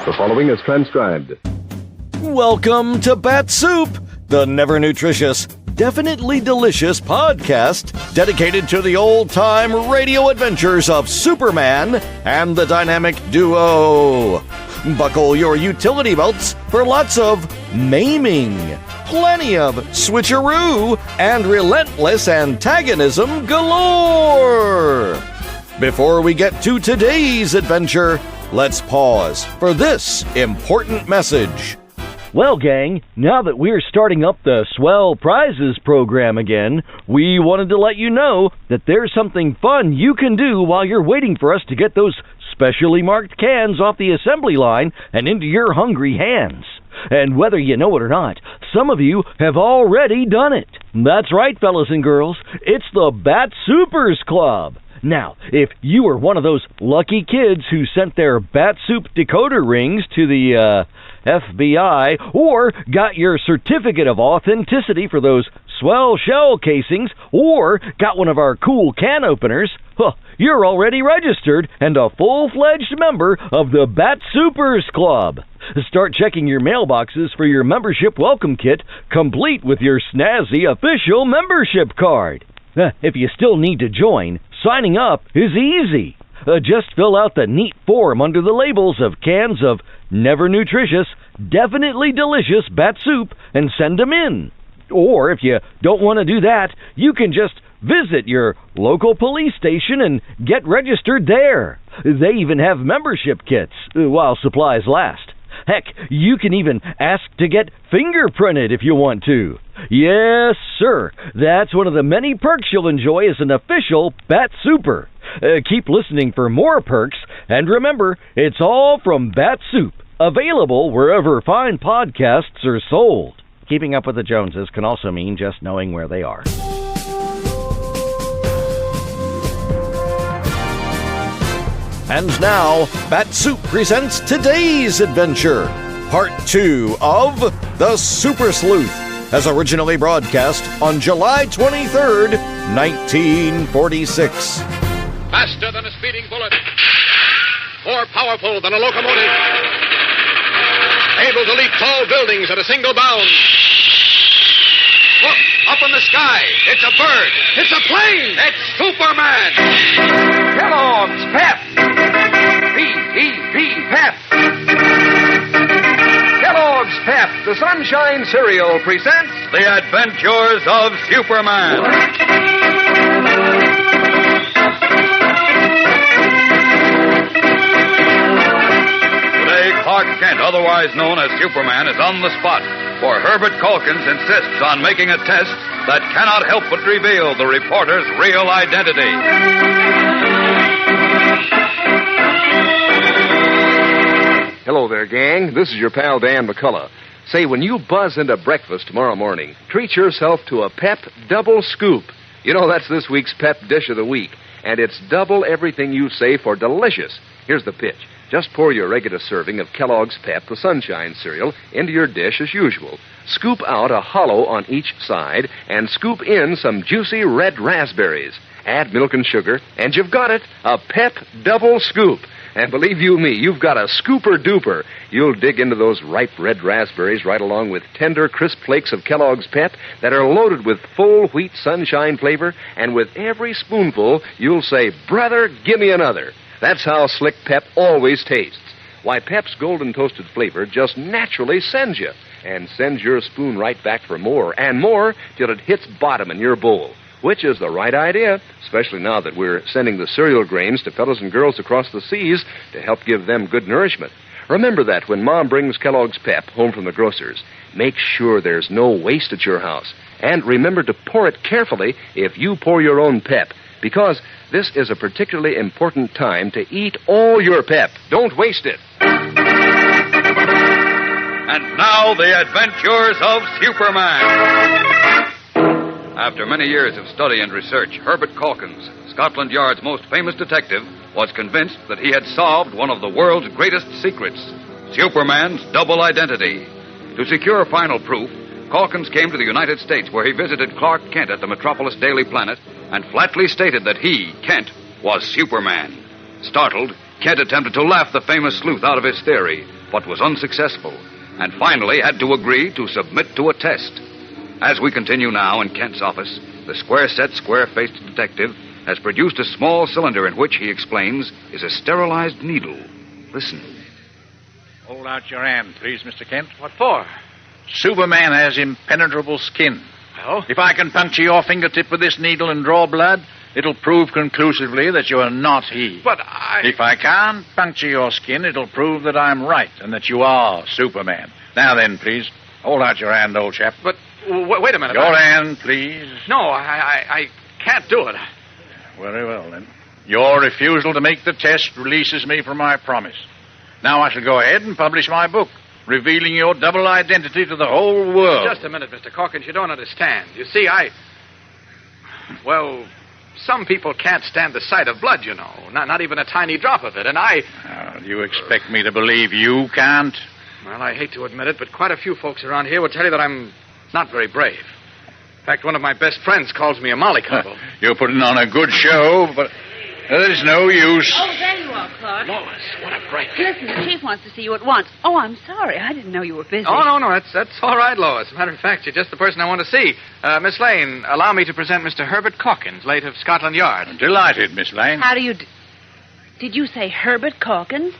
The following is transcribed. Welcome to Bat-Supe, the never-nutritious, definitely delicious podcast dedicated to the old-time radio adventures of Superman and the dynamic duo. Buckle your utility belts for lots of maiming, plenty of switcheroo, and relentless antagonism galore. Before we get to today's adventure, let's pause for this important message. Well, gang, now that we're starting up the Swell Prizes program again, we wanted to let you know that there's something fun you can do while you're waiting for us to get those specially marked cans off the assembly line and into your hungry hands. And whether you know it or not, some of you have already done it. That's right, fellas and girls, it's the Bat-Supers Club. Now, if you were one of those lucky kids who sent their Bat-Supe decoder rings to the, FBI, or got your certificate of authenticity for those swell shell casings, or got one of our cool can openers, you're already registered and a full-fledged member of the Bat-Supers Club. Start checking your mailboxes for your membership welcome kit, complete with your snazzy official membership card. If you still need to join, signing up is easy. Just fill out the neat form under the labels of cans of never-nutritious, definitely delicious Bat-Supe and send them in. Or if you don't want to do that, you can just visit your local police station and get registered there. They even have membership kits while supplies last. Heck, you can even ask to get fingerprinted if you want to. Yes, sir. That's one of the many perks you'll enjoy as an official Bat-Super. Keep listening for more perks, and remember, it's all from Bat-Supe, available wherever fine podcasts are sold. Keeping up with the Joneses can also mean just knowing where they are. And now, Bat-Supe presents today's adventure, Part 2 of The Super Sleuth, as originally broadcast on July 23rd, 1946. Faster than a speeding bullet. More powerful than a locomotive. Able to leap tall buildings at a single bound. Look, up in the sky. It's a bird. It's a plane. It's Superman. Kellogg's Pep. P-E-P, Pep. Kellogg's Pep, the Sunshine Cereal, presents The Adventures of Superman. Clark Kent, otherwise known as Superman, is on the spot, for Herbert Calkins insists on making a test that cannot help but reveal the reporter's real identity. Hello there, gang. This is your pal Dan McCullough. Say, when you buzz into breakfast tomorrow morning, treat yourself to a Pep Double Scoop. You know, that's this week's Pep Dish of the Week, and it's double everything you say for delicious. Here's the pitch. Just pour your regular serving of Kellogg's Pep, the Sunshine Cereal, into your dish as usual. Scoop out a hollow on each side and scoop in some juicy red raspberries. Add milk and sugar, and you've got it, a Pep Double Scoop. And believe you me, you've got a scooper-duper. You'll dig into those ripe red raspberries right along with tender, crisp flakes of Kellogg's Pep that are loaded with full wheat sunshine flavor, and with every spoonful, you'll say, "Brother, give me another." That's how slick Pep always tastes. Why, Pep's golden toasted flavor just naturally sends you, and sends your spoon right back for more and more till it hits bottom in your bowl, which is the right idea, especially now that we're sending the cereal grains to fellows and girls across the seas to help give them good nourishment. Remember that when Mom brings Kellogg's Pep home from the grocer's, make sure there's no waste at your house. And remember to pour it carefully if you pour your own Pep, because this is a particularly important time to eat all your Pep. Don't waste it. And now, the adventures of Superman. After many years of study and research, Herbert Calkins, Scotland Yard's most famous detective, was convinced that he had solved one of the world's greatest secrets, Superman's double identity. To secure final proof, Calkins came to the United States, where he visited Clark Kent at the Metropolis Daily Planet and flatly stated that he, Kent, was Superman. Startled, Kent attempted to laugh the famous sleuth out of his theory, but was unsuccessful, and finally had to agree to submit to a test. As we continue now in Kent's office, the square-set, square-faced detective has produced a small cylinder in which, he explains, is a sterilized needle. Listen. Hold out your hand, please, Mr. Kent. What for? Superman has impenetrable skin. Oh? If I can puncture your fingertip with this needle and draw blood, it'll prove conclusively that you are not he. But I... If I can't puncture your skin, it'll prove that I'm right and that you are Superman. Now then, please, hold out your hand, old chap. But, wait a minute. Your hand, please. No, I can't do it. Very well, then. Your refusal to make the test releases me from my promise. Now I shall go ahead and publish my book, revealing your double identity to the whole world. Just a minute, Mr. Calkins. You don't understand. You see, Well, some people can't stand the sight of blood, you know. Not even a tiny drop of it, and I... Do you expect me to believe you can't? Well, I hate to admit it, but quite a few folks around here will tell you that I'm not very brave. In fact, one of my best friends calls me a mollycoddle. You're putting on a good show, but there's no use. Oh, there you are, Clark. Lois, what a break. Listen, the chief wants to see you at once. Oh, I'm sorry. I didn't know you were busy. Oh, no, that's all right, Lois. As a matter of fact, you're just the person I want to see. Miss Lane, allow me to present Mr. Herbert Calkins, late of Scotland Yard. Delighted, Miss Lane. How do you... Did you say Herbert Calkins?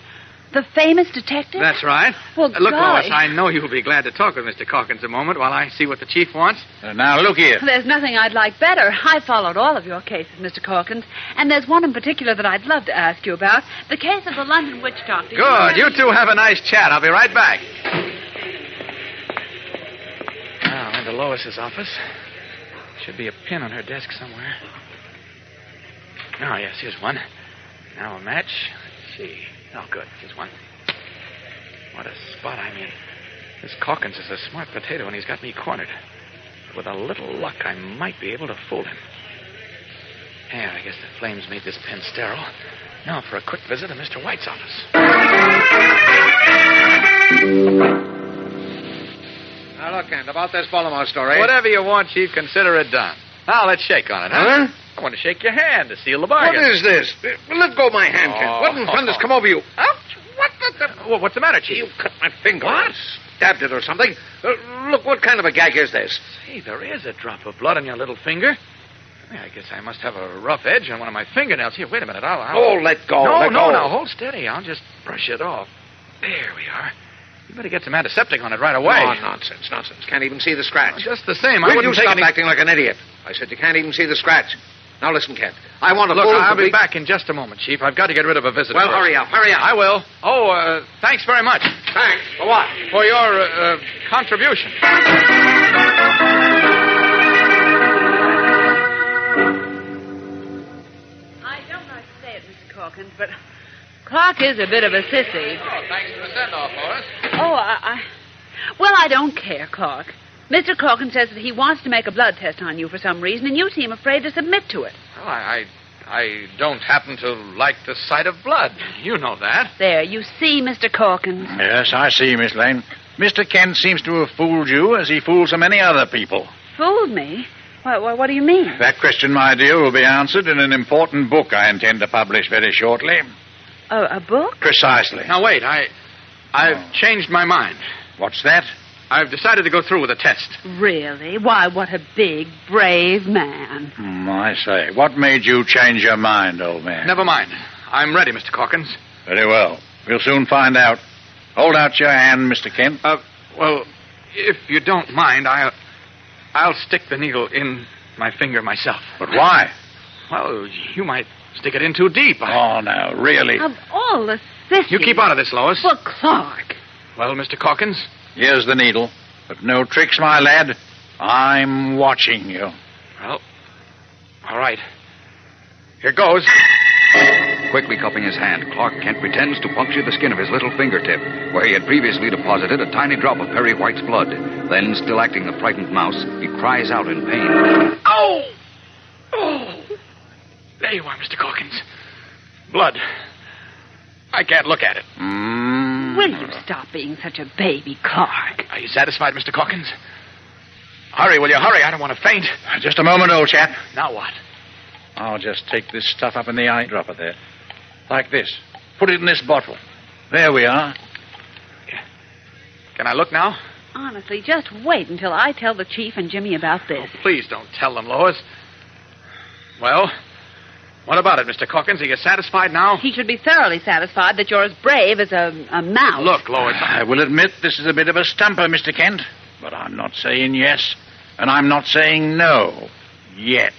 The famous detective? That's right. Well, Look, golly. Lois, I know you'll be glad to talk with Mr. Calkins a moment while I see what the chief wants. Now, look here. There's nothing I'd like better. I followed all of your cases, Mr. Calkins, and there's one in particular that I'd love to ask you about. The case of the London witch doctor. Good. You two have a nice chat. I'll be right back. Now, into Lois's office. Should be a pin on her desk somewhere. Oh, yes, here's one. Now a match. Let's see. Oh, good. Here's one. What a spot I'm in. This Calkins is a smart potato, and he's got me cornered. With a little luck, I might be able to fool him. Yeah, I guess the flames made this pen sterile. Now for a quick visit to Mr. White's office. Now, look, Kent, about this Baltimore story. Whatever you want, Chief, consider it done. Now, let's shake on it, huh? I want to shake your hand to seal the bargain. What is this? Let go of my hand, Kent. What in thunder's come over you? Ouch! What the... Well, what's the matter, Chief? You cut my finger. What? Stabbed it or something. Look, what kind of a gag is this? Say, there is a drop of blood on your little finger. Yeah, I guess I must have a rough edge on one of my fingernails. Here, wait a minute. I'll... Oh, let go. No, let go. No, hold steady. I'll just brush it off. There we are. You better get some antiseptic on it right away. Oh, nonsense. Can't even see the scratch. Just the same, I Will wouldn't you take stop any... acting like an idiot? I said you can't even see the scratch. Now listen, Kent. I want to Look, full I'll be complete... back in just a moment, Chief. I've got to get rid of a visitor. Well, first. hurry up. I will. Oh, thanks very much. Thanks. For what? For your contribution. I don't like to say it, Mr. Calkins, but Clark is a bit of a sissy. Oh, thanks for the send-off, Lois. Oh, Well, I don't care, Clark. Mr. Calkins says that he wants to make a blood test on you for some reason, and you seem afraid to submit to it. Well, I don't happen to like the sight of blood. You know that. There, you see, Mr. Calkins. Yes, I see, Miss Lane. Mr. Kent seems to have fooled you as he fools so many other people. Fooled me? What do you mean? That question, my dear, will be answered in an important book I intend to publish very shortly. A book? Precisely. Now, wait. I've changed my mind. What's that? I've decided to go through with the test. Really? Why, what a big, brave man. I say. What made you change your mind, old man? Never mind. I'm ready, Mr. Calkins. Very well. We'll soon find out. Hold out your hand, Mr. Kent. Well, if you don't mind, I'll stick the needle in my finger myself. But why? Well, you might stick it in too deep. Oh, now, really? Of all the sissies... You keep out of this, Lois. Well, Clark. Well, Mr. Calkins? Here's the needle. But no tricks, my lad. I'm watching you. Well, all right. Here goes. Quickly cupping his hand, Clark Kent pretends to puncture the skin of his little fingertip, where he had previously deposited a tiny drop of Perry White's blood. Then, still acting the frightened mouse, he cries out in pain. Oh! Oh! There you are, Mr. Calkins. Blood. I can't look at it. Will you stop being such a baby, Clark? Are you satisfied, Mr. Calkins? Hurry, will you? Hurry. I don't want to faint. Just a moment, old chap. Now what? I'll just take this stuff up in the eyedropper there. Like this. Put it in this bottle. There we are. Can I look now? Honestly, just wait until I tell the chief and Jimmy about this. Oh, please don't tell them, Lois. Well, what about it, Mr. Calkins? Are you satisfied now? He should be thoroughly satisfied that you're as brave as a mouse. Look, Lois, I will admit this is a bit of a stumper, Mr. Kent. But I'm not saying yes, and I'm not saying no. Yet.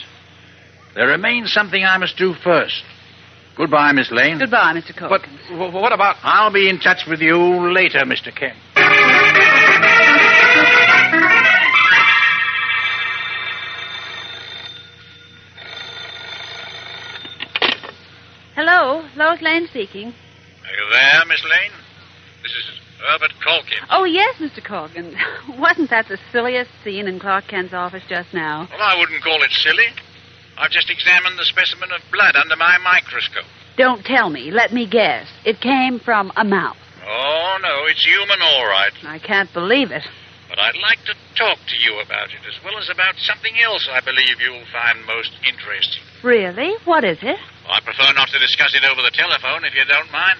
There remains something I must do first. Goodbye, Miss Lane. Goodbye, Mr. But Calkins. what about... I'll be in touch with you later, Mr. Kent. Hello, Lois Lane speaking. Are you there, Miss Lane? This is Herbert Calkins. Oh, yes, Mr. Calkins. Wasn't that the silliest scene in Clark Kent's office just now? Well, I wouldn't call it silly. I've just examined the specimen of blood under my microscope. Don't tell me. Let me guess. It came from a mouse. Oh, no, it's human, all right. I can't believe it. But I'd like to talk to you about it, as well as about something else I believe you'll find most interesting. Really? What is it? I prefer not to discuss it over the telephone, if you don't mind.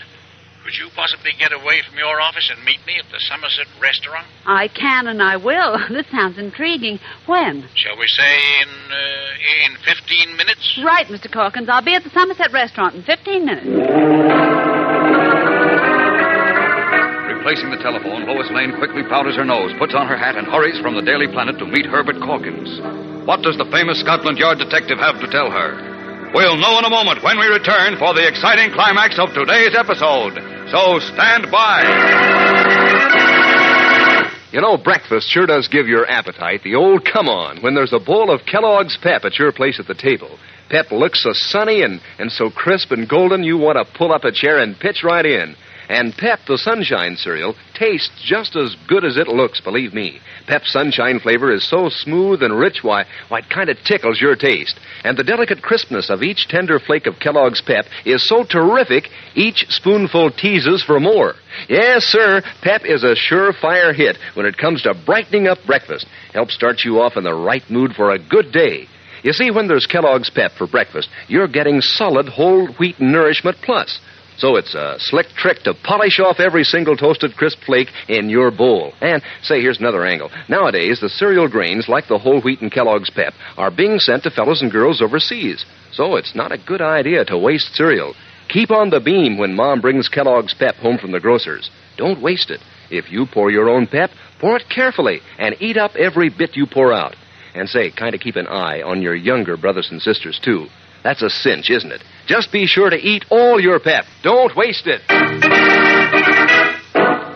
Could you possibly get away from your office and meet me at the Somerset restaurant? I can and I will. This sounds intriguing. When? Shall we say in 15 minutes? Right, Mr. Calkins. I'll be at the Somerset restaurant in 15 minutes. Replacing the telephone, Lois Lane quickly powders her nose, puts on her hat, and hurries from the Daily Planet to meet Herbert Calkins. What does the famous Scotland Yard detective have to tell her? We'll know in a moment when we return for the exciting climax of today's episode. So stand by. You know, breakfast sure does give your appetite the old come on when there's a bowl of Kellogg's Pep at your place at the table. Pep looks so sunny and so crisp and golden you want to pull up a chair and pitch right in. And Pep, the Sunshine cereal, tastes just as good as it looks, believe me. Pep's Sunshine flavor is so smooth and rich, why it kind of tickles your taste. And the delicate crispness of each tender flake of Kellogg's Pep is so terrific, each spoonful teases for more. Yes, sir, Pep is a surefire hit when it comes to brightening up breakfast. Helps start you off in the right mood for a good day. You see, when there's Kellogg's Pep for breakfast, you're getting solid whole wheat nourishment plus. So it's a slick trick to polish off every single toasted crisp flake in your bowl. And, say, here's another angle. Nowadays, the cereal grains, like the whole wheat and Kellogg's Pep, are being sent to fellows and girls overseas. So it's not a good idea to waste cereal. Keep on the beam when Mom brings Kellogg's Pep home from the grocer's. Don't waste it. If you pour your own Pep, pour it carefully and eat up every bit you pour out. And, say, kind of keep an eye on your younger brothers and sisters, too. That's a cinch, isn't it? Just be sure to eat all your Pep. Don't waste it.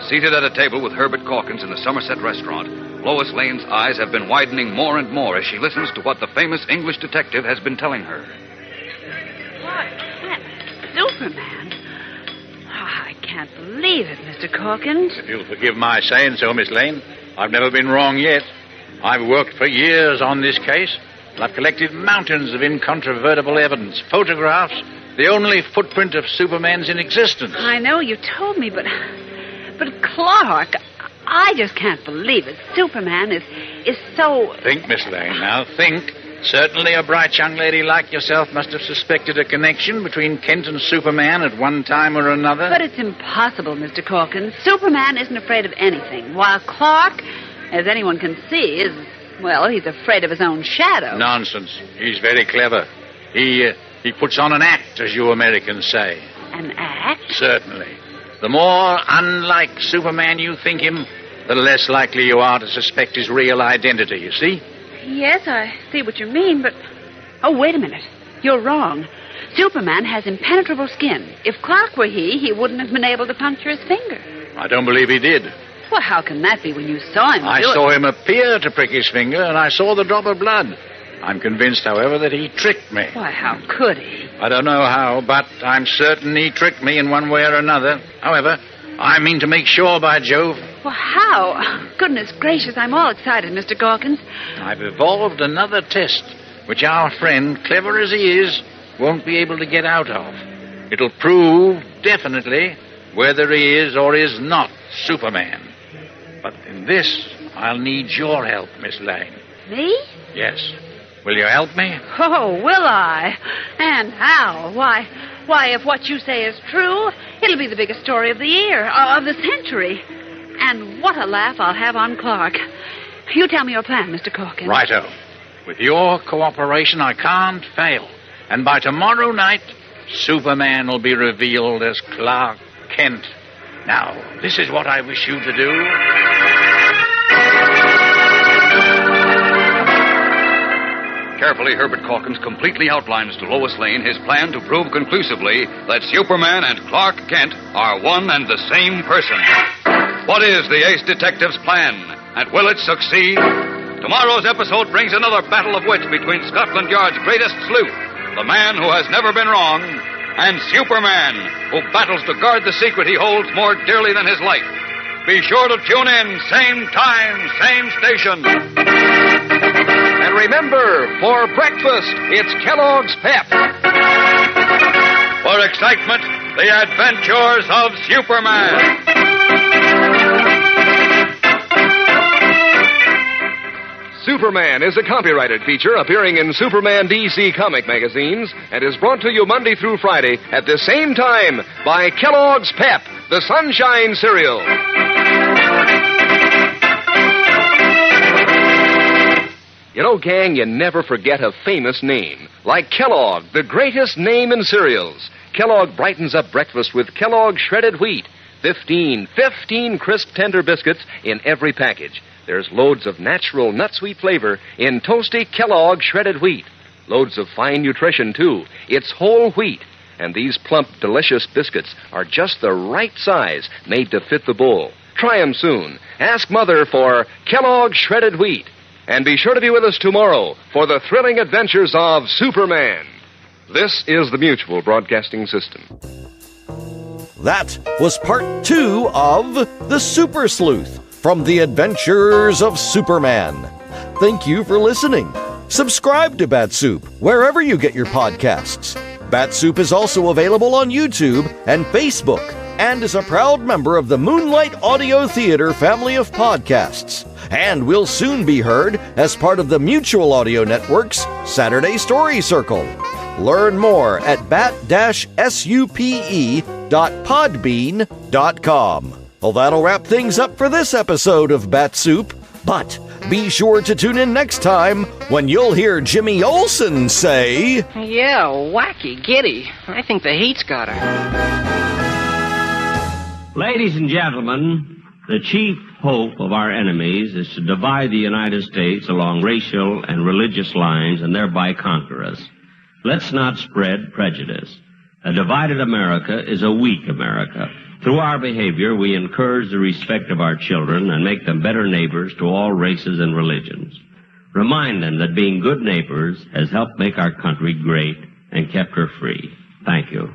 Seated at a table with Herbert Calkins in the Somerset restaurant, Lois Lane's eyes have been widening more and more as she listens to what the famous English detective has been telling her. What? Superman? Oh, I can't believe it, Mr. Calkins. If you'll forgive my saying so, Miss Lane, I've never been wrong yet. I've worked for years on this case. I've collected mountains of incontrovertible evidence, photographs, the only footprint of Superman's in existence. I know you told me, but Clark, I just can't believe it. Superman is so... Think, Miss Lane, now, think. Certainly a bright young lady like yourself must have suspected a connection between Kent and Superman at one time or another. But it's impossible, Mr. Calkins. Superman isn't afraid of anything, while Clark, as anyone can see, is... Well, he's afraid of his own shadow. Nonsense. He's very clever. He puts on an act, as you Americans say. An act? Certainly. The more unlike Superman you think him, the less likely you are to suspect his real identity, you see? Yes, I see what you mean, but... Oh, wait a minute. You're wrong. Superman has impenetrable skin. If Clark were he wouldn't have been able to puncture his finger. I don't believe he did. Well, how can that be when you saw him I saw him appear to prick his finger, and I saw the drop of blood. I'm convinced, however, that he tricked me. Why, how could he? I don't know how, but I'm certain he tricked me in one way or another. However, I mean to make sure, by Jove. Well, how? Goodness gracious, I'm all excited, Mr. Calkins. I've evolved another test, which our friend, clever as he is, won't be able to get out of. It'll prove, definitely, whether he is or is not Superman. But in this, I'll need your help, Miss Lane. Me? Yes. Will you help me? Oh, will I? And how? Why, if what you say is true, it'll be the biggest story of the year, of the century. And what a laugh I'll have on Clark. You tell me your plan, Mr. Corkins. Righto. With your cooperation, I can't fail. And by tomorrow night, Superman will be revealed as Clark Kent. Now, this is what I wish you to do. Carefully, Herbert Calkins completely outlines to Lois Lane his plan to prove conclusively that Superman and Clark Kent are one and the same person. What is the ace detective's plan, and will it succeed? Tomorrow's episode brings another battle of wits between Scotland Yard's greatest sleuth, the man who has never been wrong, and Superman, who battles to guard the secret he holds more dearly than his life. Be sure to tune in, same time, same station. And remember, for breakfast, it's Kellogg's Pep. For excitement, the adventures of Superman. Superman is a copyrighted feature appearing in Superman DC comic magazines and is brought to you Monday through Friday at the same time by Kellogg's Pep, the Sunshine Cereal. You know, gang, you never forget a famous name. Like Kellogg, the greatest name in cereals. Kellogg brightens up breakfast with Kellogg shredded wheat. 15 crisp, tender biscuits in every package. There's loads of natural nut-sweet flavor in toasty Kellogg shredded wheat. Loads of fine nutrition, too. It's whole wheat. And these plump, delicious biscuits are just the right size, made to fit the bowl. Try them soon. Ask Mother for Kellogg shredded wheat. And be sure to be with us tomorrow for the thrilling adventures of Superman. This is the Mutual Broadcasting System. That was part 2 of The Super Sleuth from The Adventures of Superman. Thank you for listening. Subscribe to Bat-Supe wherever you get your podcasts. Bat-Supe is also available on YouTube and Facebook and is a proud member of the Moonlight Audio Theater family of podcasts. And will soon be heard as part of the Mutual Audio Network's Saturday Story Circle. Learn more at bat-supe.podbean.com. Well, that'll wrap things up for this episode of Bat-Supe. But be sure to tune in next time when you'll hear Jimmy Olsen say... Yeah, wacky giddy. I think the heat's got her. Ladies and gentlemen, the chief hope of our enemies is to divide the United States along racial and religious lines and thereby conquer us. Let's not spread prejudice. A divided America is a weak America. Through our behavior, we encourage the respect of our children and make them better neighbors to all races and religions. Remind them that being good neighbors has helped make our country great and kept her free. Thank you.